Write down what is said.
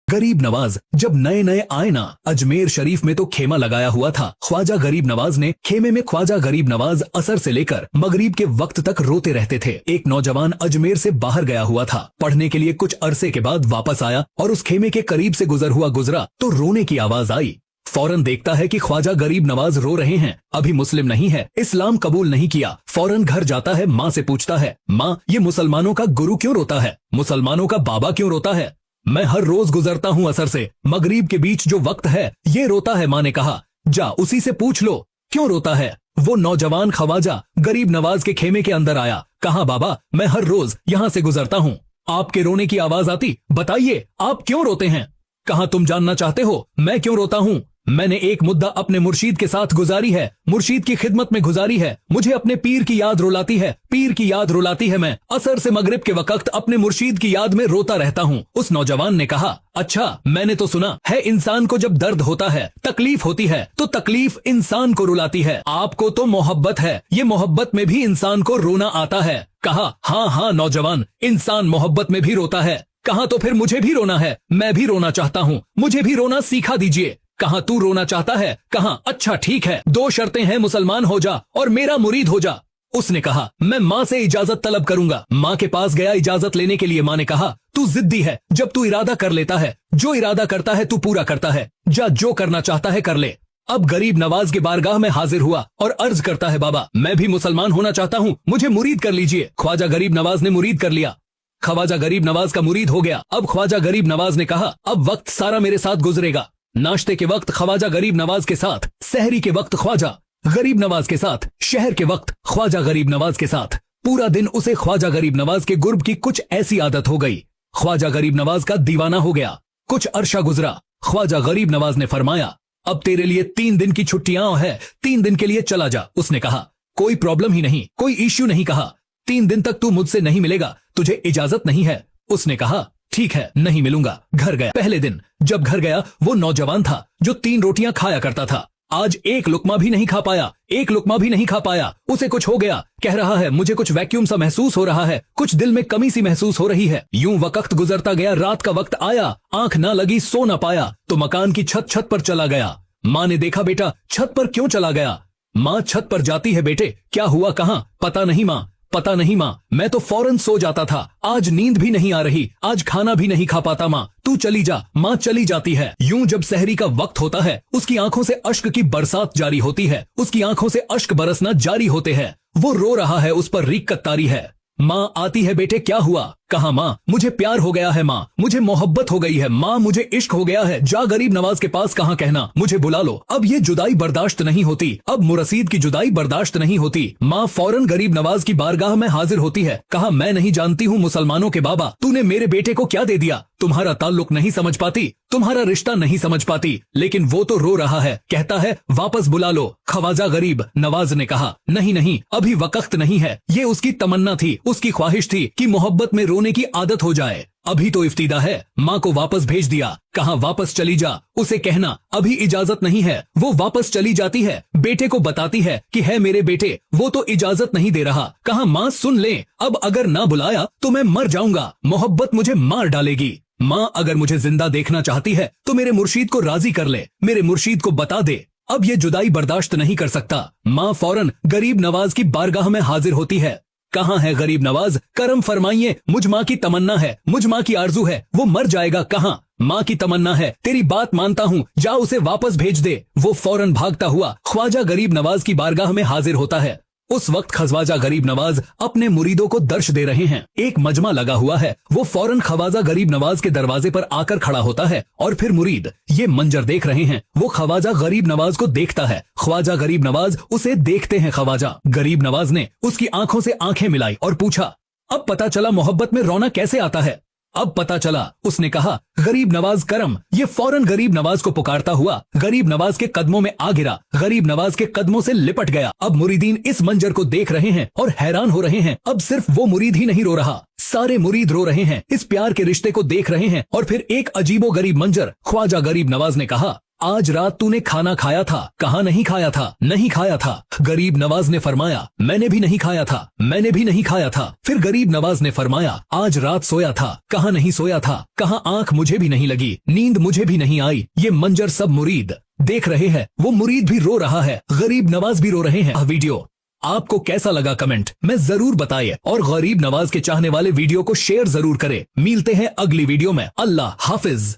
गरीब नवाज जब नए नए आए ना, अजमेर शरीफ में तो खेमा लगाया हुआ था। ख्वाजा गरीब नवाज ने खेमे में ख्वाजा गरीब नवाज असर से लेकर मगरिब के वक्त तक रोते रहते थे। एक नौजवान अजमेर से बाहर गया हुआ था, पढ़ने के लिए कुछ अरसे के बाद वापस आया और उस खेमे के करीब से गुजरा तो रोने की आवाज आई। फौरन देखता है कि ख्वाजा गरीब नवाज रो रहे हैं। अभी मुस्लिम नहीं है, इस्लाम कबूल नहीं किया। फौरन घर जाता है, माँ से पूछता है, माँ ये मुसलमानों का गुरु क्यों रोता है, मुसलमानों का बाबा क्यों रोता है? मैं हर रोज गुजरता हूँ असर से, मगरिब के बीच जो वक्त है ये रोता है। माँ ने कहा, जा उसी से पूछ लो क्यों रोता है। वो नौजवान ख्वाजा गरीब नवाज के खेमे के अंदर आया। कहा, बाबा मैं हर रोज यहाँ से गुजरता हूँ, आपके रोने की आवाज आती, बताइए आप क्यों रोते हैं? कहा, तुम जानना चाहते हो मैं क्यों रोता हूँ? मैंने एक मुद्दा अपने मुर्शीद के साथ गुजारी है, मुर्शीद की खिदमत में गुजारी है। मुझे अपने पीर की याद रुलाती है, पीर की याद रुलाती है। मैं असर से मगरिब के वक्त अपने मुर्शीद की याद में रोता रहता हूँ। उस नौजवान ने कहा, अच्छा मैंने तो सुना है इंसान को जब दर्द होता है, तकलीफ होती है तो तकलीफ इंसान को रुलाती है। आपको तो मोहब्बत है, ये मोहब्बत में भी इंसान को रोना आता है। कहा, हाँ हाँ नौजवान, इंसान मोहब्बत में भी रोता है। कहा, तो फिर मुझे भी रोना है, मैं भी रोना चाहता हूँ, मुझे भी रोना सिखा दीजिए। कहा, तू रोना चाहता है? कहा, अच्छा ठीक है, दो शर्तें हैं, मुसलमान हो जा और मेरा मुरीद हो जा। उसने कहा, मैं माँ से इजाजत तलब करूंगा। माँ के पास गया इजाजत लेने के लिए। माँ ने कहा, तू जिद्दी है, जब तू इरादा कर लेता है, जो इरादा करता है तू पूरा करता है, जा जो करना चाहता है कर ले। अब गरीब नवाज के बारगाह में हाजिर हुआ और अर्ज करता है, बाबा मैं भी मुसलमान होना चाहता हूँ, मुझे मुरीद कर लीजिए। ख्वाजा गरीब नवाज ने मुरीद कर लिया। ख्वाजा गरीब नवाज का मुरीद हो गया। अब ख्वाजा गरीब नवाज ने कहा, अब वक्त सारा मेरे साथ गुजरेगा। नाश्ते के वक्त ख्वाजा गरीब नवाज के साथ, सहरी के वक्त ख्वाजा गरीब नवाज के साथ, शहर के वक्त ख्वाजा गरीब नवाज के साथ। पूरा दिन उसे ख्वाजा गरीब नवाज के गुर्ब की कुछ ऐसी आदत हो गई, ख्वाजा गरीब नवाज का दीवाना हो गया। कुछ अरसा गुजरा, ख्वाजा गरीब नवाज ने फरमाया, अब तेरे लिए 3 दिन की छुट्टियां है, 3 दिन के लिए चला जा। उसने कहा, कोई प्रॉब्लम ही नहीं, कोई इश्यू नहीं। कहा, 3 दिन तक तू मुझसे नहीं मिलेगा, तुझे इजाजत नहीं है? उसने कहा, ठीक है नहीं मिलूंगा। घर गया। पहले दिन जब घर गया, वो नौजवान था जो 3 रोटियां खाया करता था, आज एक लुकमा भी नहीं खा पाया, एक लुकमा भी नहीं खा पाया। उसे कुछ हो गया, कह रहा है मुझे कुछ वैक्यूम सा महसूस हो रहा है, कुछ दिल में कमी सी महसूस हो रही है। यूं वक्त गुजरता गया, रात का वक्त आया, आंख ना लगी, सो ना पाया तो मकान की छत पर चला गया। माँ ने देखा, बेटा छत पर क्यों चला गया? माँ छत पर जाती है, बेटे क्या हुआ, कहाँ? पता नहीं माँ, पता नहीं माँ, मैं तो फौरन सो जाता था, आज नींद भी नहीं आ रही, आज खाना भी नहीं खा पाता। माँ तू चली जा। माँ चली जाती है। यूं जब सहरी का वक्त होता है, उसकी आंखों से अश्क की बरसात जारी होती है, उसकी आंखों से अश्क बरसना जारी होते हैं। वो रो रहा है, उस पर रिक्कत तारी है। माँ आती है, बेटे क्या हुआ? कहा, माँ मुझे प्यार हो गया है, माँ मुझे मोहब्बत हो गई है, माँ मुझे इश्क हो गया है। जा गरीब नवाज के पास, कहाँ कहना, मुझे बुला लो। अब ये जुदाई बर्दाश्त नहीं होती, अब मुरसीद की जुदाई बर्दाश्त नहीं होती। माँ फौरन गरीब नवाज की बारगाह में हाजिर होती है। कहा, मैं नहीं जानती हूँ मुसलमानों के बाबा, तूने मेरे बेटे को क्या दे दिया? तुम्हारा ताल्लुक नहीं समझ पाती, तुम्हारा रिश्ता नहीं समझ पाती। लेकिन वो तो रो रहा है, कहता है वापस बुला लो। ख्वाजा गरीब नवाज ने कहा, नहीं नहीं अभी वक्त नहीं है। ये उसकी तमन्ना थी, उसकी ख्वाहिश थी कि मोहब्बत में रोने की आदत हो जाए, अभी तो इफ्तिदा है। माँ को वापस भेज दिया। कहा, वापस चली जा, उसे कहना अभी इजाजत नहीं है। वो वापस चली जाती है, बेटे को बताती है कि है मेरे बेटे, वो तो इजाजत नहीं दे रहा। कहा, माँ सुन ले, अब अगर ना बुलाया तो मैं मर जाऊंगा, मोहब्बत मुझे मार डालेगी। माँ अगर मुझे जिंदा देखना चाहती है तो मेरे मुर्शीद को राजी कर ले, मेरे मुर्शीद को बता दे, अब ये जुदाई बर्दाश्त नहीं कर सकता। माँ फौरन गरीब नवाज की बारगाह में हाजिर होती है। कहाँ है गरीब नवाज, करम फरमाइए, मुझ माँ की तमन्ना है, मुझ माँ की आरजू है, वो मर जाएगा। कहाँ? माँ की तमन्ना है, तेरी बात मानता हूँ, जा उसे वापस भेज दे। वो फौरन भागता हुआ ख्वाजा गरीब नवाज की बारगाह में हाजिर होता है। उस वक्त ख्वाजा गरीब नवाज अपने मुरीदों को दर्श दे रहे हैं, एक मजमा लगा हुआ है। वो फौरन ख्वाजा गरीब नवाज के दरवाजे पर आकर खड़ा होता है और फिर मुरीद ये मंजर देख रहे हैं। वो ख्वाजा गरीब नवाज को देखता है, ख्वाजा गरीब नवाज उसे देखते हैं। ख्वाजा गरीब नवाज ने उसकी आंखों से आंखें मिलाई और पूछा, अब पता चला मोहब्बत में रोना कैसे आता है? अब पता चला। उसने कहा, गरीब नवाज करम। ये फौरन गरीब नवाज को पुकारता हुआ गरीब नवाज के कदमों में आ गिरा, गरीब नवाज के कदमों से लिपट गया। अब मुरीदीन इस मंजर को देख रहे हैं और हैरान हो रहे हैं। अब सिर्फ वो मुरीद ही नहीं रो रहा, सारे मुरीद रो रहे हैं, इस प्यार के रिश्ते को देख रहे हैं। और फिर एक अजीबो गरीब मंजर, ख्वाजा गरीब नवाज ने कहा, आज रात तूने खाना खाया था, कहा नहीं खाया था, नहीं खाया था। गरीब नवाज ने फरमाया, मैंने भी नहीं खाया था, मैंने भी नहीं खाया था। फिर गरीब नवाज ने फरमाया, आज रात सोया था, कहा नहीं सोया था, कहा आंख मुझे भी नहीं लगी, नींद मुझे भी नहीं आई। ये मंजर सब मुरीद देख रहे हैं, वो मुरीद भी रो रहा है, गरीब नवाज भी रो रहे हैं। वीडियो आपको कैसा लगा कमेंट में जरूर बताइए, और गरीब नवाज के चाहने वाले वीडियो को शेयर जरूर करें। मिलते हैं अगली वीडियो में। अल्लाह हाफिज।